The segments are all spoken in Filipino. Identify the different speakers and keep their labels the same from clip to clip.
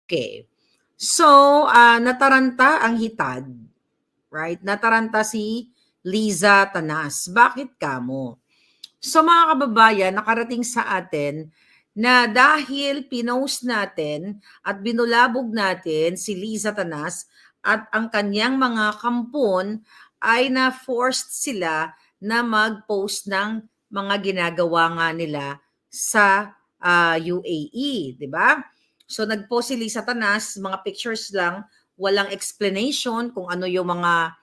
Speaker 1: Okay. So, nataranta ang hitad, right? Nataranta si Liza Tanas. Bakit kamo? So mga kababayan, nakarating sa atin na dahil pinost natin at binulabog natin si Liza Tanas at ang kanyang mga kampon ay na-forced sila na mag-post ng mga ginagawa nga nila sa UAE, di ba? So nag-post si Liza Tanas, mga pictures lang, walang explanation kung ano yung mga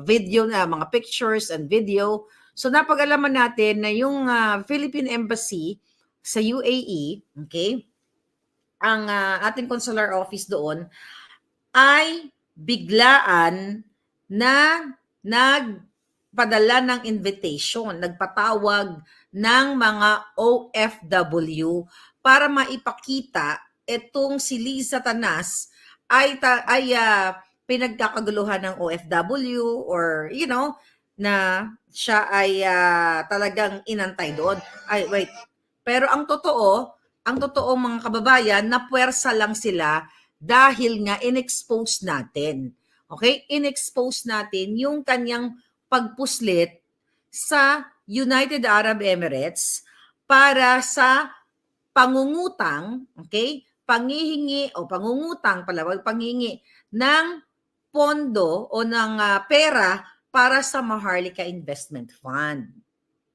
Speaker 1: video na mga pictures and video. So napag-alaman natin na yung Philippine Embassy sa UAE, okay? Ang ating consular office doon ay biglaan na nagpadala ng invitation, nagpatawag ng mga OFW para maipakita itong si Liza Tanas ay pinagkakaguluhan ng OFW or na siya ay talagang inantay doon. Ay wait. Pero ang totoo mga kababayan, na puwersa lang sila dahil nga in-expose natin. Okay? In-expose natin yung kanyang pagpuslit sa United Arab Emirates para sa pangungutang, okay? Panghingi ng pondo o ng pera para sa Maharlika Investment Fund.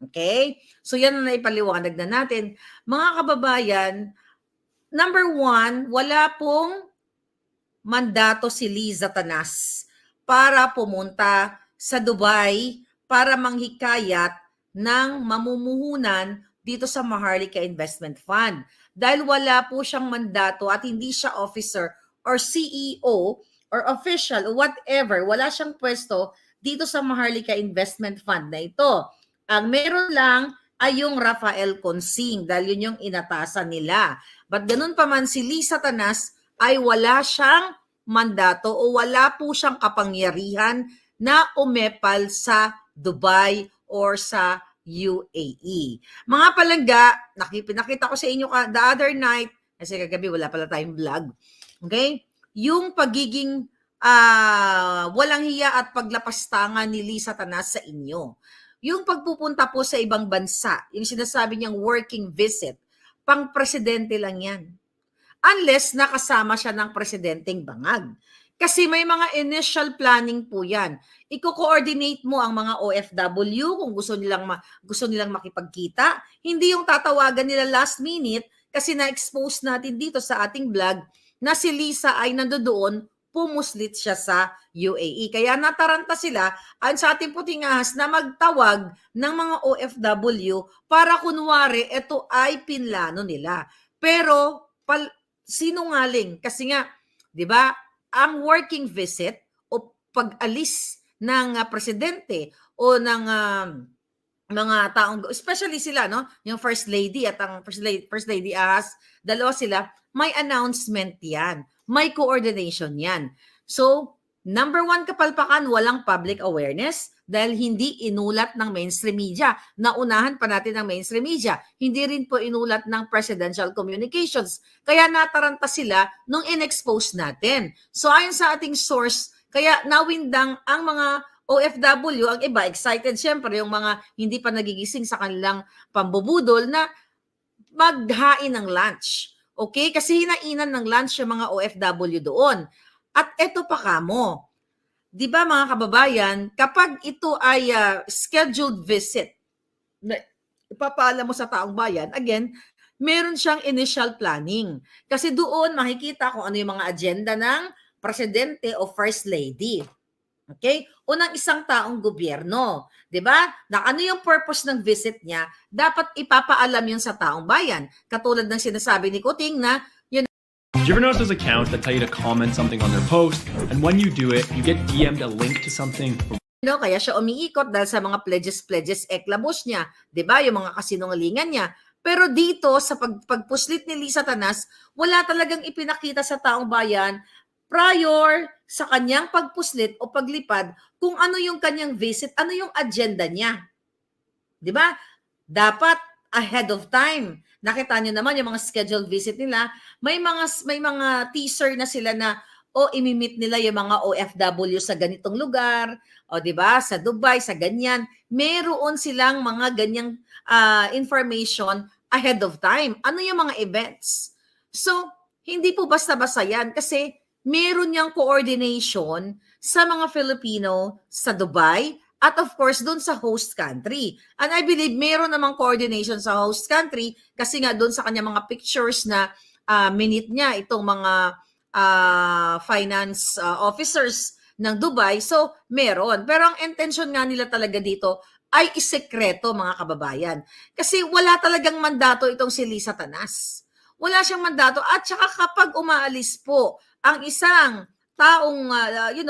Speaker 1: Okay? So yan ang naipaliwanag na natin. Mga kababayan, number one, wala pong mandato si Liza Tanas para pumunta sa Dubai para manghikayat ng mamumuhunan dito sa Maharlika Investment Fund. Dahil wala po siyang mandato at hindi siya officer or CEO or official or whatever, wala siyang pwesto dito sa Maharlika Investment Fund na ito. Ang meron lang ay yung Rafael Consing dahil yun yung inatasan nila. But ganun pa man, si Liza Tanas ay wala siyang mandato o wala po siyang kapangyarihan na umepal sa Dubai or sa UAE. Mga palangga, nakita ko sa inyo the other night, kasi kagabi wala pala tayong vlog, okay? Yung pagiging walang hiya at paglapastangan ni Liza Tanas sa inyo. Yung pagpupunta po sa ibang bansa, yung sinasabi niyang working visit, pang presidente lang yan. Unless nakasama siya ng presidenteng bangag. Kasi may mga initial planning po yan. Iko-coordinate mo ang mga OFW kung gusto nilang makipagkita. Hindi yung tatawagan nila last minute kasi na-expose natin dito sa ating vlog na si Liza ay nandoon, pumuslit siya sa UAE. Kaya nataranta sila ayon sa ating puting ahas na magtawag ng mga OFW para kunwari ito ay pinlano nila. Pero sinungaling kasi nga, 'di ba, ang working visit o pag-alis ng presidente o ng mga taong, especially sila, no, yung First Lady at ang First Lady ahas, dalawa sila, may announcement yan, may coordination yan. So, number one kapalpakan, walang public awareness dahil hindi inulat ng mainstream media. Naunahan pa natin ng mainstream media. Hindi rin po inulat ng presidential communications. Kaya nataranta sila nung in-expose natin. So ayon sa ating source, kaya nawindang ang mga OFW, ang iba excited syempre, yung mga hindi pa nagigising sa kanilang pambubudol na maghain ng lunch. Okay? Kasi hinainan ng lunch yung mga OFW doon. At eto pa kamo, di ba mga kababayan, kapag ito ay scheduled visit, ipapaalam mo sa taong bayan, again, meron siyang initial planning. Kasi doon makikita kung ano yung mga agenda ng presidente o first lady. Okay? O ng isang taong gobyerno. Di ba? Na ano yung purpose ng visit niya, dapat ipapaalam yun sa taong bayan. Katulad ng sinasabi ni Kuting na
Speaker 2: do you ever notice those accounts that tell you to comment something on their post, and when you do it, you get DM'd a link to something?
Speaker 1: Kaya siya umiikot dahil sa mga pledges, eklabos niya. Diba? Yung mga kasinungalingan niya. Pero dito, sa pagpuslit ni Liza Tanas, wala talagang ipinakita sa taong bayan prior sa kanyang pagpuslit o paglipad kung ano yung kanyang visit, ano yung agenda niya. Diba? Dapat ahead of time. Nakita nyo naman yung mga scheduled visit nila, may mga teaser na sila na imi-meet nila yung mga OFW sa ganitong lugar, o 'di ba? Sa Dubai, sa ganyan. Meron silang mga ganyang information ahead of time. Ano yung mga events? So, hindi po basta-basta yan kasi meron niyang coordination sa mga Filipino sa Dubai at of course doon sa host country. And I believe meron namang coordination sa host country kasi nga doon sa kanya mga pictures na minute niya itong mga finance officers ng Dubai. So, meron. Pero ang intention nga nila talaga dito ay isekreto, mga kababayan. Kasi wala talagang mandato itong si Lisa Tanas. Wala siyang mandato. At saka kapag umaalis po ang isang taong,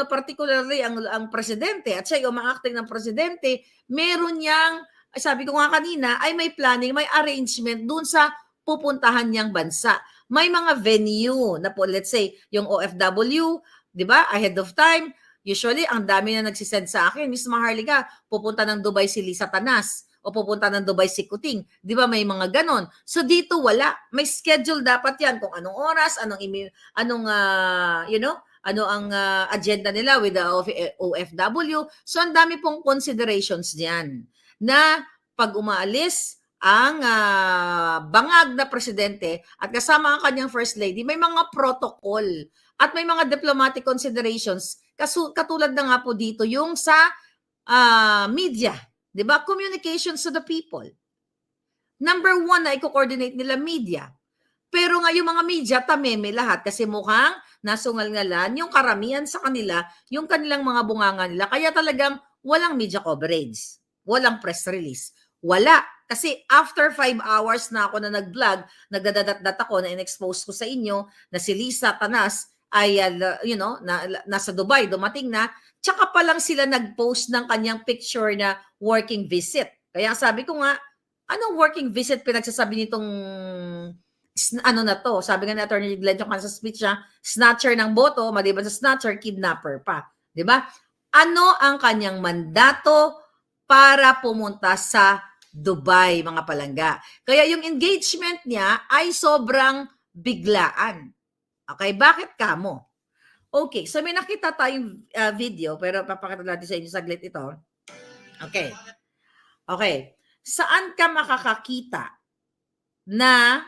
Speaker 1: particularly ang presidente, at siya yung umaacting ng presidente, meron niyang, sabi ko nga kanina, ay may planning, may arrangement dun sa pupuntahan niyang bansa. May mga venue na po, let's say, yung OFW, di ba, ahead of time. Usually, ang dami na nagsisend sa akin, Miss Maharlika, pupunta ng Dubai si Lisa Tanas o pupunta ng Dubai si Kuting. Di ba may mga ganon? So dito wala. May schedule dapat yan kung anong oras, ano ang agenda nila with the OFW. So ang dami pong considerations diyan na pag umaalis ang bangag na presidente at kasama ang kanyang first lady, may mga protocol at may mga diplomatic considerations katulad na nga po dito yung sa media, 'di ba? Communications to the people. Number one na i-coordinate nila media. Pero nga yung mga media, tameme lahat kasi mukhang nasungal-ngalan yung karamihan sa kanila, yung kanilang mga bunganga nila. Kaya talagang walang media coverage, walang press release. Wala. Kasi after 5 hours na ako na nag-vlog, nagdadadat ako na in-expose ko sa inyo na si Lisa Tanas ay, nasa Dubai, dumating na, tsaka pa lang sila nag-post ng kanyang picture na working visit. Kaya sabi ko nga, anong working visit pinagsasabi nitong sabi nga ni Attorney Glenn yung sa speech niya, snatcher ng boto, maliban sa snatcher, kidnapper pa. Di ba? Ano ang kanyang mandato para pumunta sa Dubai, mga palangga? Kaya yung engagement niya ay sobrang biglaan. Okay, bakit kamo? Okay, so may nakita tayong video, pero papakita natin sa inyo saglit ito. Okay. Okay. Saan ka makakakita na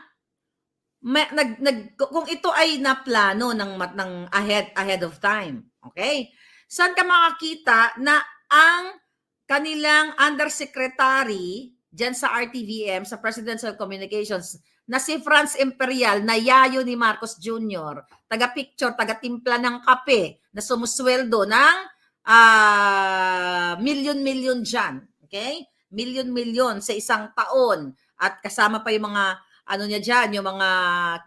Speaker 1: kung ito ay naplano ng ahead of time? Okay? Saan ka makakita na ang kanilang undersecretary diyan sa RTVM, sa Presidential Communications, na si Franz Imperial, na yayo ni Marcos Jr., taga-picture, taga-timpla ng kape, na sumusweldo ng milyon-milyon dyan. Okay? Milyon-milyon sa isang taon. At kasama pa yung mga, niya dyan, yung mga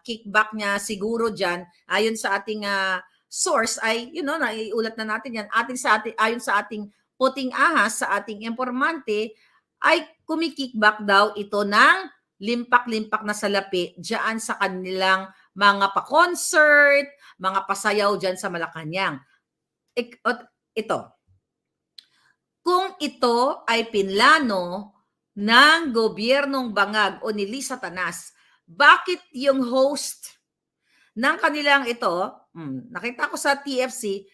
Speaker 1: kickback niya siguro dyan, ayon sa ating source, ay, naiulat na natin yan, ayon sa ating puting ahas, sa ating informante, ay kumikickback daw ito ng limpak-limpak na salapi dyan sa kanilang mga pa-concert, mga pasayaw dyan sa Malacanang. Ito. Kung ito ay pinlano ng gobyernong bangag o ni Lisa Tanas, bakit yung host ng kanilang ito, nakita ko sa TFC,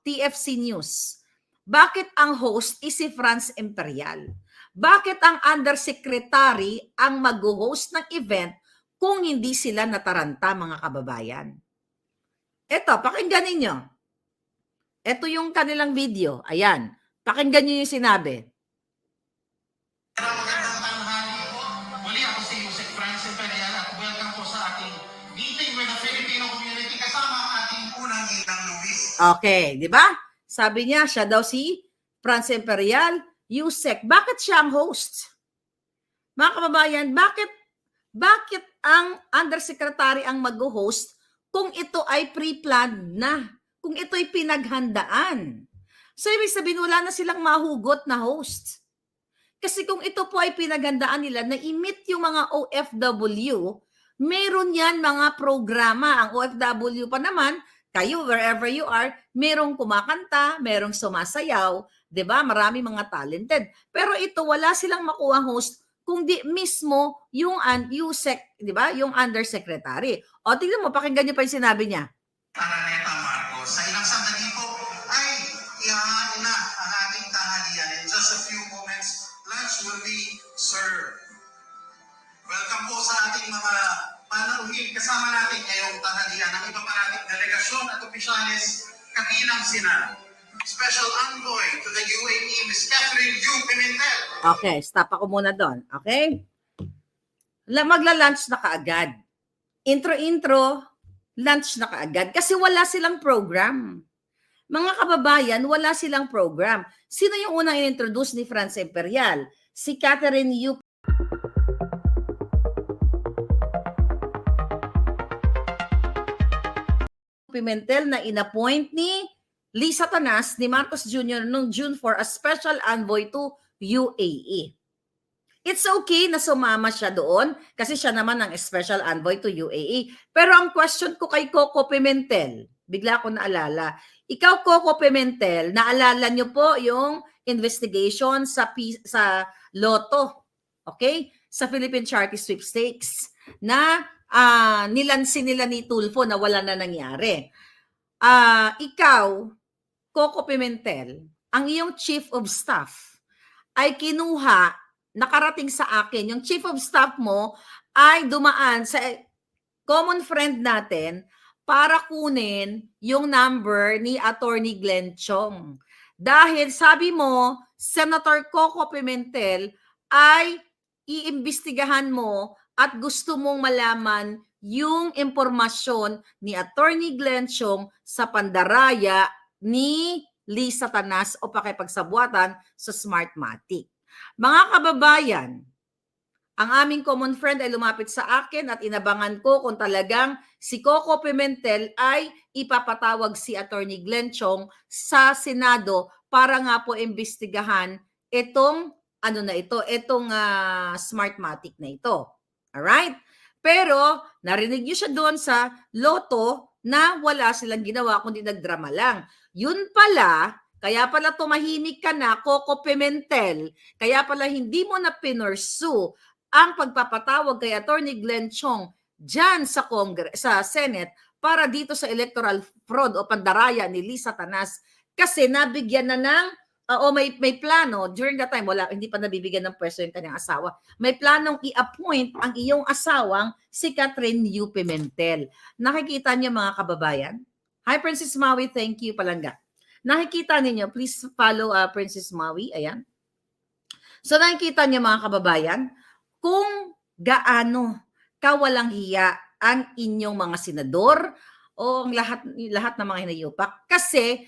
Speaker 1: TFC News, bakit ang host is si Franz Imperial? Bakit ang undersecretary ang mag-host ng event kung hindi sila nataranta, mga kababayan? Ito, pakinggan ninyo. Ito yung kanilang video. Ayan. Pakinggan nyo yung sinabi.
Speaker 3: Magandang tanghali po. Muli ako si Yusek Franz Imperial at welcome po sa ating meeting with the Filipino community kasama ang ating unang inang Luis.
Speaker 1: Okay, di ba? Sabi niya, siya daw si Franz Imperial, Yusek. Bakit siya ang host? Mga kababayan, bakit ang undersecretary ang mag-host kung ito ay pre-planned na? Kung ito ay pinaghandaan? So, ibig sabihin, wala na silang mahugot na host. Kasi kung ito po ay pinaghandaan nila na i-meet yung mga OFW, meron yan mga programa. Ang OFW pa naman, kayo, wherever you are, merong kumakanta, merong sumasayaw, 'di ba? Marami mga talented. Pero ito, wala silang makuha host kundi mismo yung USEC, di ba? Yung undersecretary. O, tingnan mo, pakinggan niyo pa yung sinabi niya.
Speaker 3: Araneta Marcos. Sa ilang sandali po ay ihahain na ang ating tanghalian. In just a few moments, lunch will be served. Welcome po sa ating mga panauhin. Kasama natin ngayong tanghalian ang iba pa nating delegasyon at opisyalis kabilang sina Special Envoy to the UAE, Ms. Catherine Yu Pimentel.
Speaker 1: Okay, stop ako muna doon. Okay? Magla-lunch na kaagad. Intro, lunch na kaagad. Kasi wala silang program. Mga kababayan, wala silang program. Sino yung unang in-introduce ni France Imperial? Si Catherine Yu Pimentel na inappoint ni Lisa Tanas ni Marcos Jr. noong June 4 as special envoy to UAE. It's okay na sumama siya doon kasi siya naman ang special envoy to UAE. Pero ang question ko kay Coco Pimentel, bigla ko naalala. Ikaw, Coco Pimentel, naalala niyo po yung investigation sa Lotto, okay? Sa Philippine Charity Sweepstakes na nilansin nila ni Tulfo na wala na nangyari. Ikaw, Coco Pimentel, ang iyong chief of staff ay kinuha, nakarating sa akin, yung chief of staff mo ay dumaan sa common friend natin para kunin yung number ni Attorney Glenn Chong. Dahil sabi mo, Senator Coco Pimentel ay iimbestigahan mo at gusto mong malaman yung impormasyon ni Attorney Glenn Chong sa pandaraya ni Lisa Tanas o pakipagsabuatan sa Smartmatic. Mga kababayan, ang aming common friend ay lumapit sa akin at inabangan ko kung talagang si Coco Pimentel ay ipapatawag si Attorney Glenn Chong sa Senado para nga po imbestigahan itong Smartmatic na ito. Alright? Pero narinig niyo siya doon sa Lotto na wala silang ginawa kundi nagdrama lang. Yun pala, kaya pala tumahimik ka na, Coco Pimentel, kaya pala hindi mo na pinursu ang pagpapatawag kay Attorney Glenn Chong dyan sa Senate para dito sa electoral fraud o pandaraya ni Lisa Tanas kasi nabigyan na ng may plano during that time, hindi pa nabibigyan ng pwesto yung kanyang asawa. May planong i-appoint ang iyong asawang si Catherine Yu Pimentel. Nakikita niyo mga kababayan? Hi Princess Maui, thank you palangga. Nakikita niyo, please follow Princess Maui, ayan. So nakikita niyo mga kababayan, kung gaano kawalang hiya ang inyong mga senador o ang lahat ng mga hinayupak kasi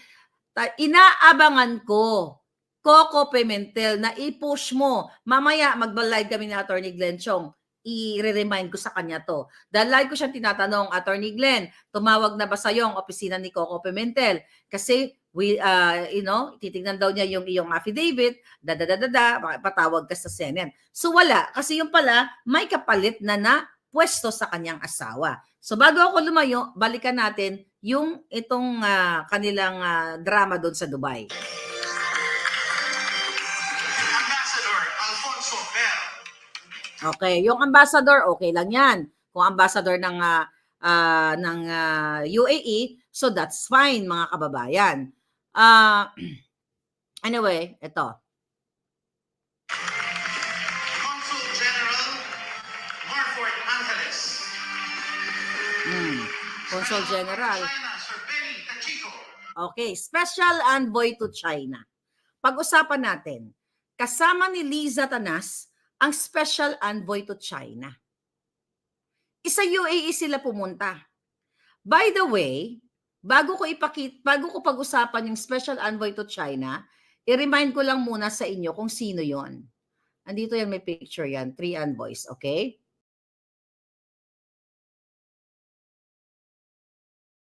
Speaker 1: inaabangan ko, Coco Pimentel, na i-push mo. Mamaya, mag-live kami ni Attorney Glenn Chong. I-remind ko sa kanya to. Dahil lagi ko siyang tinatanong, Attorney Glenn, tumawag na ba sa'yo ang opisina ni Coco Pimentel? Kasi, titignan daw niya yung iyong affidavit, patawag ka sa Senate. So wala, kasi yung pala, may kapalit na pwesto sa kanyang asawa. So bago ako lumayo, balikan natin yung itong kanilang drama doon sa Dubai.
Speaker 3: Ambassador Alfonso Ver.
Speaker 1: Okay, yung ambassador, okay lang yan. Kung ambassador ng UAE, so that's fine mga kababayan. Anyway, ito.
Speaker 3: Consul General Marfort Angeles.
Speaker 1: Consul General.
Speaker 3: China, Sir Benny Tachico.
Speaker 1: Okay, special envoy to China. Pag-usapan natin, kasama ni Lisa Tanas ang special envoy to China. Isa UAE sila pumunta. By the way, bago ko pag-usapan yung special envoy to China, i-remind ko lang muna sa inyo kung sino yon. Andito yan, may picture yan, 3 envoys, okay?